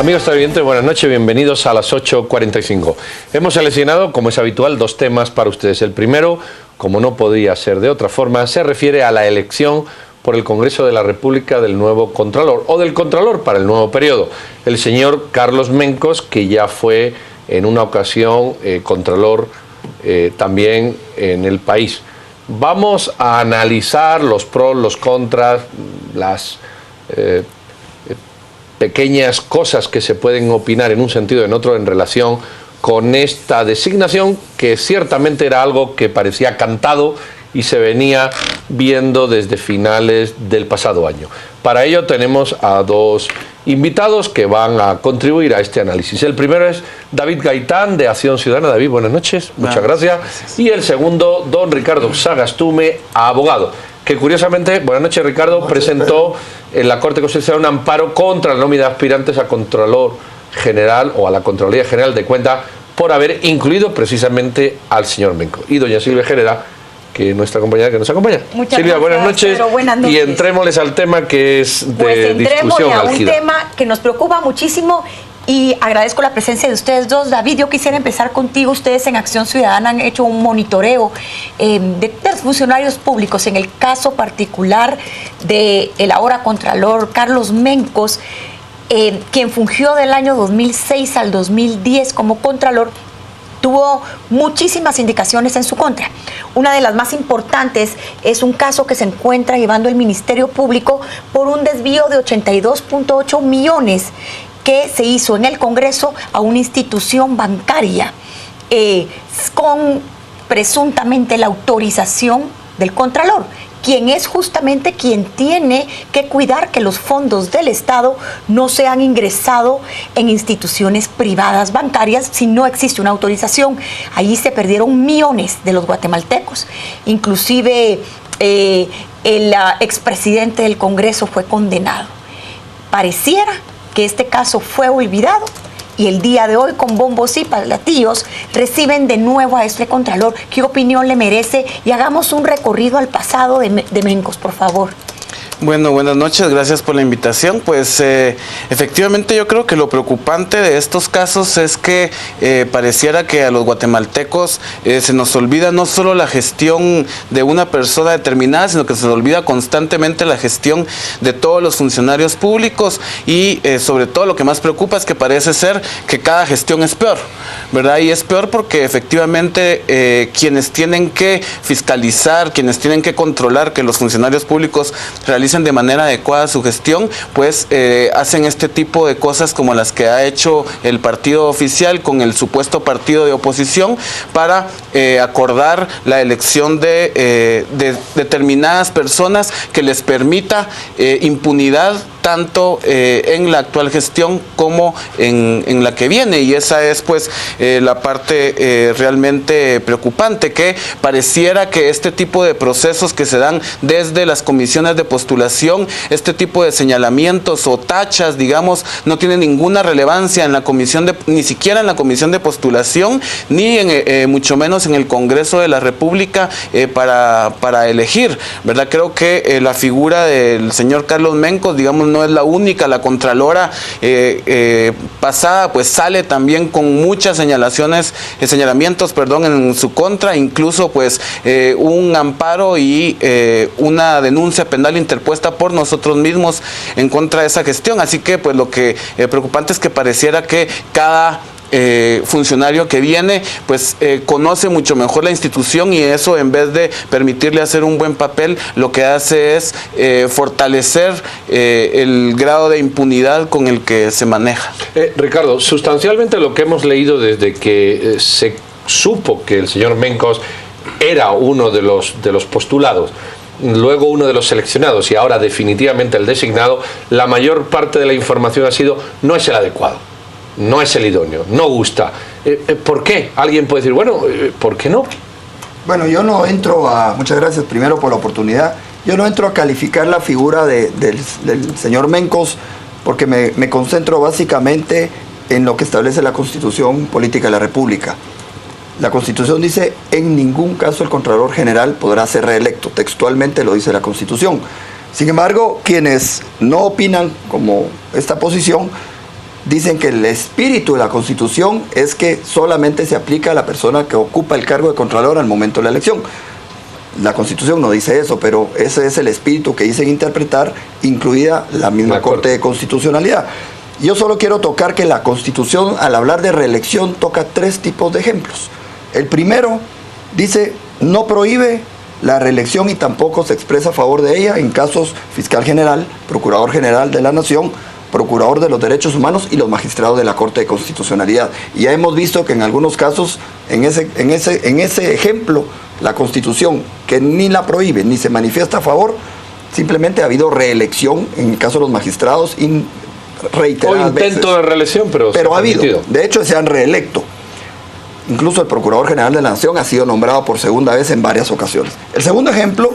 Amigos televidentes, buenas noches, bienvenidos a las 8:45. Hemos seleccionado, como es habitual, dos temas para ustedes. El primero, como no podía ser de otra forma, se refiere a la elección por el Congreso de la República del nuevo Contralor, o del Contralor para el nuevo periodo, el señor Carlos Mencos, que ya fue en una ocasión Contralor también en el país. Vamos a analizar los pros, los contras, las pequeñas cosas que se pueden opinar en un sentido o en otro en relación con esta designación, que ciertamente era algo que parecía cantado y se venía viendo desde finales del pasado año. Para ello tenemos a dos invitados que van a contribuir a este análisis. El primero es David Gaitán, de Acción Ciudadana. David, buenas noches, muchas gracias. Y el segundo, don Ricardo Sagastume, abogado, que curiosamente, buenas noches Ricardo, presentó en la Corte Constitucional un amparo contra la nómina de aspirantes a Contralor General o a la Contraloría General de Cuentas por haber incluido precisamente al señor Mencos. Y doña Silvia Jereda, que es nuestra compañera que nos acompaña. Muchas Silvia, gracias, buenas noches. Y entrémosles al tema que es de discusión álgida. Un tema que nos preocupa muchísimo y agradezco la presencia de ustedes dos. David, yo quisiera empezar contigo. Ustedes en Acción Ciudadana han hecho un monitoreo de funcionarios públicos, en el caso particular del ahora Contralor Carlos Mencos, quien fungió del año 2006 al 2010 como Contralor. Tuvo muchísimas indicaciones en su contra. Una de las más importantes es un caso que se encuentra llevando el Ministerio Público por un desvío de 82.8 millones que se hizo en el Congreso a una institución bancaria con presuntamente la autorización del Contralor, quien es justamente quien tiene que cuidar que los fondos del Estado no sean ingresados en instituciones privadas bancarias si no existe una autorización. Allí se perdieron millones de los guatemaltecos. Inclusive el expresidente del Congreso fue condenado. Pareciera que este caso fue olvidado y el día de hoy, con bombos y platillos, reciben de nuevo a este Contralor. ¿Qué opinión le merece? Y hagamos un recorrido al pasado de Mencos, por favor. Bueno, buenas noches, gracias por la invitación. Pues efectivamente yo creo que lo preocupante de estos casos es que pareciera que a los guatemaltecos se nos olvida no solo la gestión de una persona determinada, sino que se nos olvida constantemente la gestión de todos los funcionarios públicos y sobre todo lo que más preocupa es que parece ser que cada gestión es peor, ¿verdad? Y es peor porque efectivamente quienes tienen que fiscalizar, quienes tienen que controlar que los funcionarios públicos realicen de manera adecuada su gestión, pues hacen este tipo de cosas como las que ha hecho el partido oficial con el supuesto partido de oposición para acordar la elección de determinadas personas que les permita impunidad tanto en la actual gestión como en la que viene, y esa es pues la parte realmente preocupante, que pareciera que este tipo de procesos que se dan desde las comisiones de postulación, este tipo de señalamientos o tachas, digamos, no tienen ninguna relevancia en la comisión ni siquiera en la comisión de postulación, ni mucho menos en el Congreso de la República para elegir, ¿verdad? Creo que la figura del señor Carlos Mencos, digamos, no es la única. La Contralora pasada pues sale también con muchas señalamientos en su contra, incluso pues un amparo y una denuncia penal interpuesta por nosotros mismos en contra de esa gestión. Así que pues lo que preocupante es que pareciera que cada funcionario que viene pues conoce mucho mejor la institución, y eso, en vez de permitirle hacer un buen papel, lo que hace es fortalecer el grado de impunidad con el que se maneja. Ricardo, sustancialmente lo que hemos leído desde que se supo que el señor Mencos era uno de los postulados, luego uno de los seleccionados y ahora definitivamente el designado, la mayor parte de la información ha sido: no es el adecuado, no es el idóneo, no gusta. ¿Por qué? Alguien puede decir, bueno, ¿por qué no? Bueno, yo no entro a... Muchas gracias primero por la oportunidad. Yo no entro a calificar la figura del señor Mencos, porque me concentro básicamente en lo que establece la Constitución Política de la República. La Constitución dice: en ningún caso el Contralor General podrá ser reelecto. Textualmente lo dice la Constitución. Sin embargo, quienes no opinan como esta posición dicen que el espíritu de la Constitución es que solamente se aplica a la persona que ocupa el cargo de Contralor al momento de la elección. La Constitución no dice eso, pero ese es el espíritu que dicen interpretar, incluida la misma Corte de Constitucionalidad. Yo solo quiero tocar que la Constitución, al hablar de reelección, toca 3 tipos de ejemplos. El primero dice, no prohíbe la reelección y tampoco se expresa a favor de ella en casos fiscal general, procurador general de la Nación, procurador de los derechos humanos y los magistrados de la Corte de Constitucionalidad. Y ya hemos visto que en algunos casos, en ese ejemplo, la Constitución, que ni la prohíbe ni se manifiesta a favor, simplemente ha habido reelección en el caso de los magistrados reiteradas o intento veces. De reelección, pero ha habido. De hecho, se han reelecto. Incluso el Procurador General de la Nación ha sido nombrado por segunda vez en varias ocasiones. El segundo ejemplo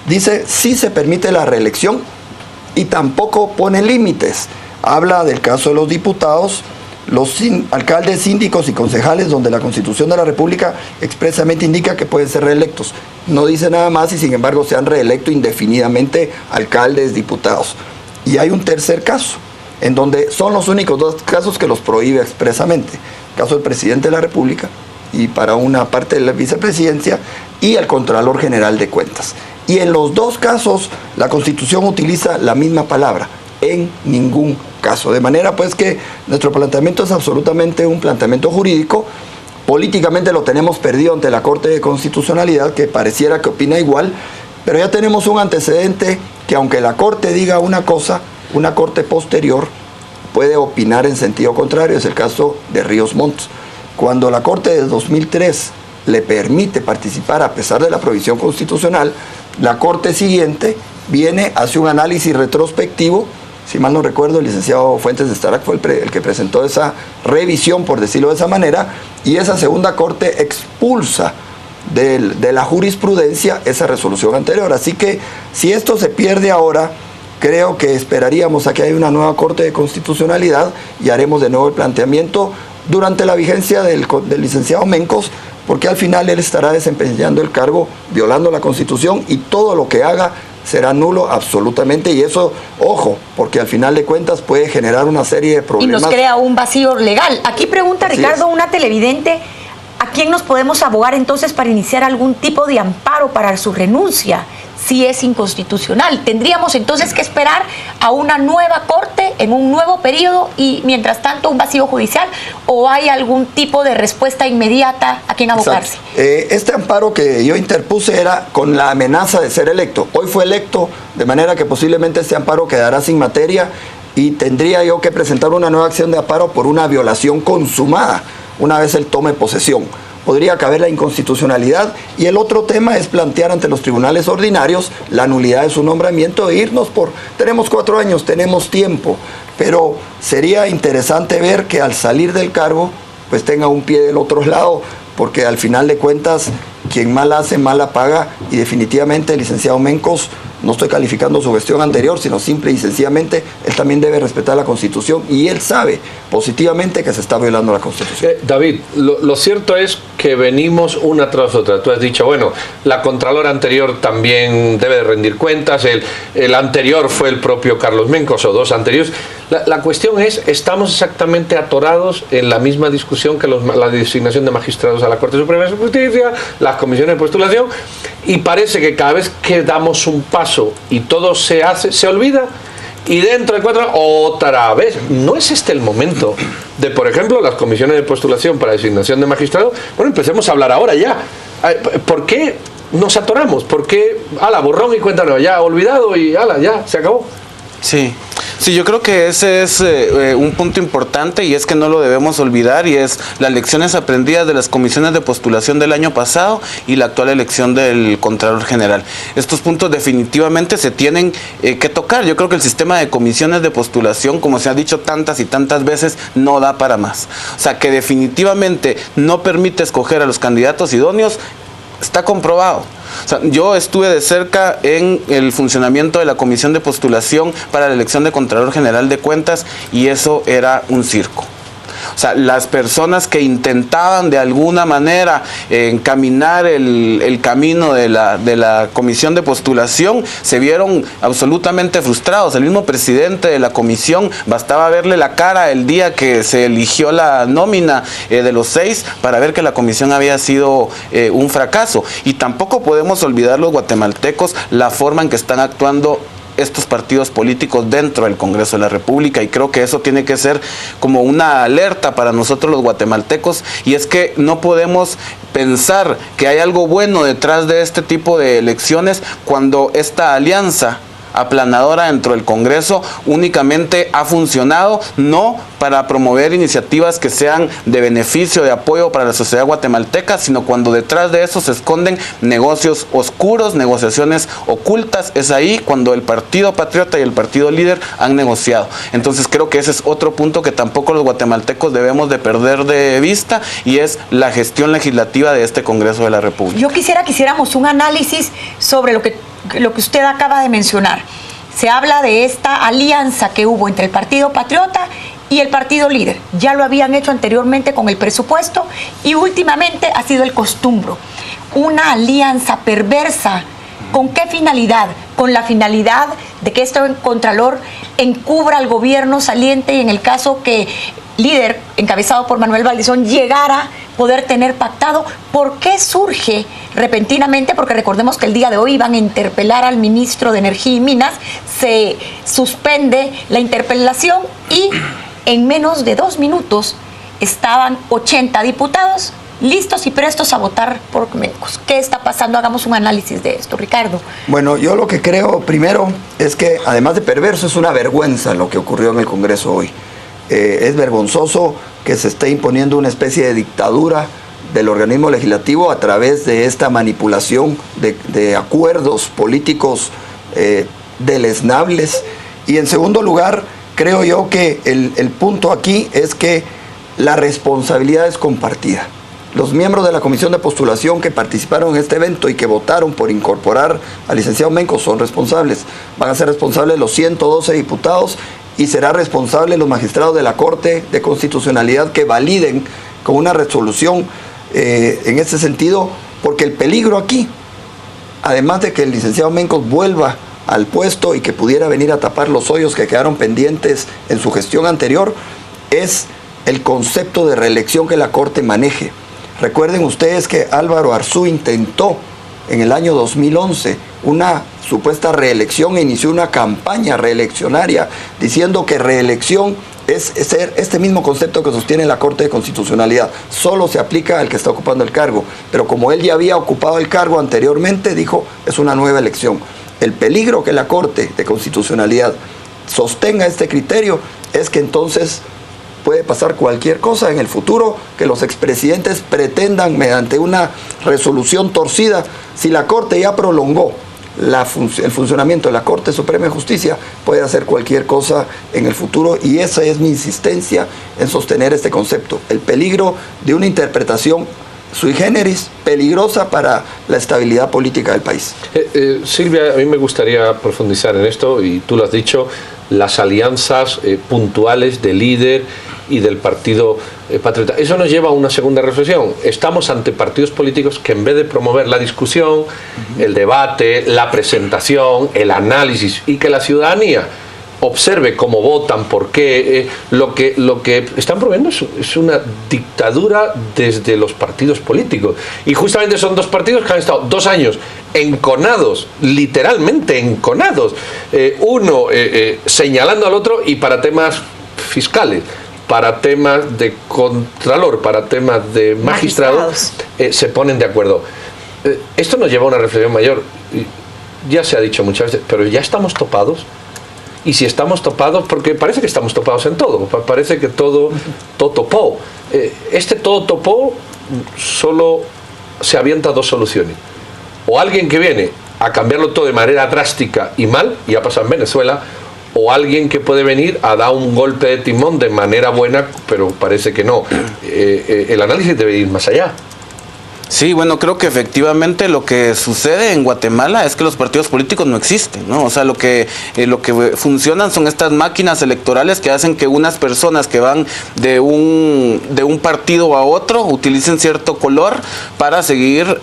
dice, sí se permite la reelección y tampoco pone límites. Habla del caso de los diputados, los alcaldes, síndicos y concejales, donde la Constitución de la República expresamente indica que pueden ser reelectos. No dice nada más y sin embargo se han reelecto indefinidamente alcaldes, diputados. Y hay un tercer caso, en donde son los únicos 2 casos que los prohíbe expresamente. El caso del presidente de la República y para una parte de la vicepresidencia y el Contralor General de Cuentas. Y en los 2 casos la Constitución utiliza la misma palabra, en ningún caso. De manera pues que nuestro planteamiento es absolutamente un planteamiento jurídico. Políticamente lo tenemos perdido ante la Corte de Constitucionalidad, que pareciera que opina igual, pero ya tenemos un antecedente que aunque la Corte diga una cosa, una Corte posterior puede opinar en sentido contrario. Es el caso de Ríos Montt. Cuando la Corte de 2003 le permite participar a pesar de la prohibición constitucional, la Corte siguiente viene, hace un análisis retrospectivo. Si mal no recuerdo, el licenciado Fuentes de Starac fue el que presentó esa revisión, por decirlo de esa manera, y esa segunda Corte expulsa de la jurisprudencia esa resolución anterior. Así que si esto se pierde ahora, creo que esperaríamos a que haya una nueva Corte de Constitucionalidad y haremos de nuevo el planteamiento durante la vigencia del licenciado Mencos, porque al final él estará desempeñando el cargo violando la Constitución y todo lo que haga será nulo absolutamente, y eso, ojo, porque al final de cuentas puede generar una serie de problemas. Y nos crea un vacío legal. Aquí pregunta Ricardo, una televidente, ¿a quién nos podemos abogar entonces para iniciar algún tipo de amparo para su renuncia si es inconstitucional? ¿Tendríamos entonces que esperar a una nueva corte en un nuevo periodo y mientras tanto un vacío judicial, o hay algún tipo de respuesta inmediata a quien abocarse? Este amparo que yo interpuse era con la amenaza de ser electo. Hoy fue electo, de manera que posiblemente este amparo quedará sin materia y tendría yo que presentar una nueva acción de amparo por una violación consumada una vez él tome posesión. Podría caber la inconstitucionalidad, y el otro tema es plantear ante los tribunales ordinarios la nulidad de su nombramiento e irnos tenemos 4 años, tenemos tiempo, pero sería interesante ver que al salir del cargo pues tenga un pie del otro lado, porque al final de cuentas quien mal hace, mal paga, y definitivamente el licenciado Mencos, no estoy calificando su gestión anterior, sino simple y sencillamente, él también debe respetar la Constitución, y él sabe positivamente que se está violando la Constitución. David, lo cierto es que venimos una tras otra. Tú has dicho, bueno, la Contralora anterior también debe de rendir cuentas, el anterior fue el propio Carlos Mencos, o 2 anteriores. La cuestión es, estamos exactamente atorados en la misma discusión que la designación de magistrados a la Corte Suprema de Justicia, las comisiones de postulación, y parece que cada vez que damos un paso y todo se olvida, y dentro de 4 otra vez. ¿No es este el momento de, por ejemplo, las comisiones de postulación para designación de magistrados? Bueno, empecemos a hablar ahora ya. ¿Por qué nos atoramos? ¿Por qué, borrón y cuenta nueva? Ya, olvidado y ya, se acabó. Sí, yo creo que ese es un punto importante, y es que no lo debemos olvidar, y es las lecciones aprendidas de las comisiones de postulación del año pasado y la actual elección del Contralor General. Estos puntos definitivamente se tienen que tocar. Yo creo que el sistema de comisiones de postulación, como se ha dicho tantas y tantas veces, no da para más. O sea, que definitivamente no permite escoger a los candidatos idóneos, está comprobado. O sea, yo estuve de cerca en el funcionamiento de la comisión de postulación para la elección de Contralor General de Cuentas, y eso era un circo. O sea, las personas que intentaban de alguna manera encaminar el camino de la comisión de postulación se vieron absolutamente frustrados. El mismo presidente de la comisión, bastaba verle la cara el día que se eligió la nómina de los 6 para ver que la comisión había sido un fracaso. Y tampoco podemos olvidar los guatemaltecos la forma en que están actuando estos partidos políticos dentro del Congreso de la República, y creo que eso tiene que ser como una alerta para nosotros los guatemaltecos, y es que no podemos pensar que hay algo bueno detrás de este tipo de elecciones cuando esta alianza aplanadora dentro del Congreso únicamente ha funcionado no para promover iniciativas que sean de beneficio, de apoyo para la sociedad guatemalteca, sino cuando detrás de eso se esconden negocios oscuros, negociaciones ocultas. Es ahí cuando el Partido Patriota y el Partido Líder han negociado. Entonces creo que ese es otro punto que tampoco los guatemaltecos debemos de perder de vista, y es la gestión legislativa de este Congreso de la República. Yo quisiera que hiciéramos un análisis sobre lo que usted acaba de mencionar. Se habla de esta alianza que hubo entre el Partido Patriota y el Partido Líder. Ya lo habían hecho anteriormente con el presupuesto y últimamente ha sido el costumbro. Una alianza perversa. ¿Con qué finalidad? Con la finalidad de que este contralor encubra al gobierno saliente, y en el caso que Líder, encabezado por Manuel Valdizón, llegara a poder tener pactado. ¿Por qué surge repentinamente? Porque recordemos que el día de hoy iban a interpelar al ministro de Energía y Minas, se suspende la interpelación y en menos de 2 minutos estaban 80 diputados listos y prestos a votar por Mencos. ¿Qué está pasando? Hagamos un análisis de esto, Ricardo. Bueno, yo lo que creo primero es que, además de perverso, es una vergüenza lo que ocurrió en el Congreso hoy. Es vergonzoso que se esté imponiendo una especie de dictadura del organismo legislativo a través de esta manipulación de acuerdos políticos deleznables. Y en segundo lugar, creo yo que el punto aquí es que la responsabilidad es compartida. Los miembros de la comisión de postulación que participaron en este evento y que votaron por incorporar al licenciado Mencos son responsables. Van a ser responsables los 112 diputados y será responsable los magistrados de la Corte de Constitucionalidad que validen con una resolución en ese sentido, porque el peligro aquí, además de que el licenciado Mencos vuelva al puesto y que pudiera venir a tapar los hoyos que quedaron pendientes en su gestión anterior, es el concepto de reelección que la Corte maneje. Recuerden ustedes que Álvaro Arzú intentó en el año 2011 una supuesta reelección e inició una campaña reeleccionaria diciendo que reelección es este mismo concepto que sostiene la Corte de Constitucionalidad. Solo se aplica al que está ocupando el cargo. Pero como él ya había ocupado el cargo anteriormente, dijo, es una nueva elección. El peligro que la Corte de Constitucionalidad sostenga este criterio es que entonces puede pasar cualquier cosa en el futuro, que los expresidentes pretendan mediante una resolución torcida, si la Corte ya prolongó el funcionamiento de la Corte Suprema de Justicia, puede hacer cualquier cosa en el futuro, y esa es mi insistencia en sostener este concepto, el peligro de una interpretación sui generis, peligrosa para la estabilidad política del país. Silvia, a mí me gustaría profundizar en esto, y tú lo has dicho, las alianzas puntuales del Líder y del Partido Patriota. Eso nos lleva a una segunda reflexión. Estamos ante partidos políticos que, en vez de promover la discusión, el debate, la presentación, el análisis, y que la ciudadanía observe cómo votan, por qué, lo que están promoviendo es una dictadura desde los partidos políticos. Y justamente son dos partidos que han estado 2 años enconados, literalmente enconados, uno señalando al otro, y para temas fiscales, para temas de contralor, para temas de magistrados, se ponen de acuerdo. Esto nos lleva a una reflexión mayor. Ya se ha dicho muchas veces, pero ya estamos topados. Y si estamos topados, porque parece que estamos topados en todo, parece que todo topó. Este todo topó solo se avienta 2 soluciones. O alguien que viene a cambiarlo todo de manera drástica y mal, y ha pasado en Venezuela, o alguien que puede venir a dar un golpe de timón de manera buena, pero parece que no. El análisis debe ir más allá. Sí, bueno, creo que efectivamente lo que sucede en Guatemala es que los partidos políticos no existen, ¿no? O sea, lo que funcionan son estas máquinas electorales que hacen que unas personas que van de un partido a otro utilicen cierto color para seguir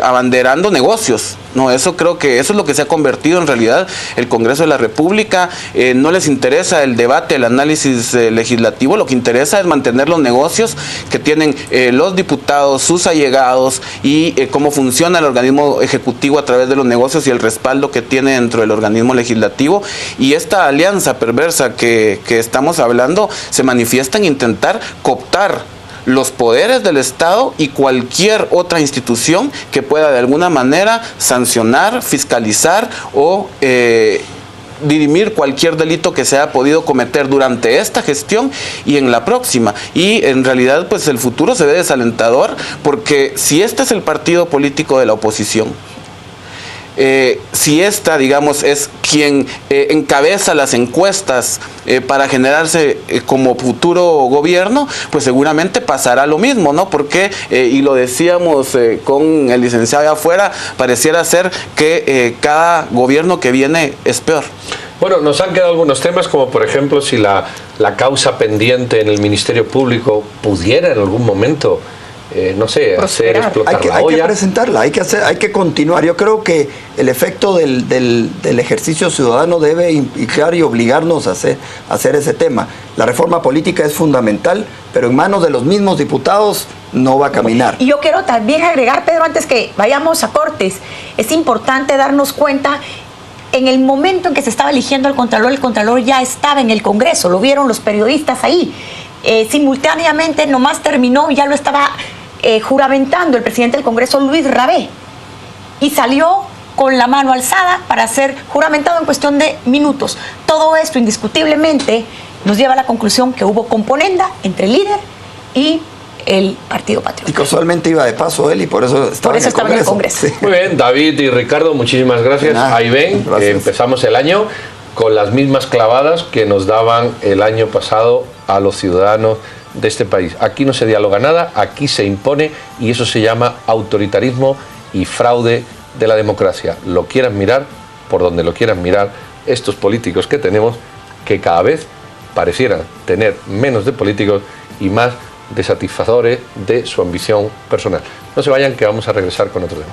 abanderando negocios, ¿no? Eso creo que eso es lo que se ha convertido en realidad el Congreso de la República. No les interesa el debate, el análisis legislativo, lo que interesa es mantener los negocios que tienen los diputados, sus allegados, y cómo funciona el organismo ejecutivo a través de los negocios y el respaldo que tiene dentro del organismo legislativo. Y esta alianza perversa que estamos hablando se manifiesta en intentar cooptar los poderes del Estado y cualquier otra institución que pueda de alguna manera sancionar, fiscalizar o dirimir cualquier delito que se haya podido cometer durante esta gestión y en la próxima. Y en realidad pues el futuro se ve desalentador, porque si este es el partido político de la oposición, si esta, digamos, es quien encabeza las encuestas para generarse como futuro gobierno, pues seguramente pasará lo mismo, ¿no? Porque, y lo decíamos con el licenciado de afuera, pareciera ser que cada gobierno que viene es peor. Bueno, nos han quedado algunos temas, como por ejemplo si la causa pendiente en el Ministerio Público pudiera en algún momento no sé, hacer explotar la olla. Hay que presentarla, hay que continuar. Yo creo que el efecto del ejercicio ciudadano debe implicar y obligarnos a hacer ese tema. La reforma política es fundamental, pero en manos de los mismos diputados no va a caminar. Y yo quiero también agregar, Pedro, antes que vayamos a cortes, es importante darnos cuenta. En el momento en que se estaba eligiendo el Contralor ya estaba en el Congreso, lo vieron los periodistas ahí. Simultáneamente, nomás terminó, ya lo estaba juramentando el presidente del Congreso, Luis Rabé, y salió con la mano alzada para ser juramentado en cuestión de minutos. Todo esto, indiscutiblemente, nos lleva a la conclusión que hubo componenda entre el líder y el Partido Patriota. Y casualmente iba de paso él y por eso estaba en el Congreso. Sí. Muy bien, David y Ricardo, muchísimas gracias. Ahí ven, empezamos el año con las mismas clavadas que nos daban el año pasado a los ciudadanos de este país. Aquí no se dialoga nada, aquí se impone, y eso se llama autoritarismo y fraude de la democracia. Lo quieran mirar por donde lo quieran mirar, estos políticos que tenemos, que cada vez parecieran tener menos de políticos y más de satisfactores de su ambición personal. No se vayan, que vamos a regresar con otro tema.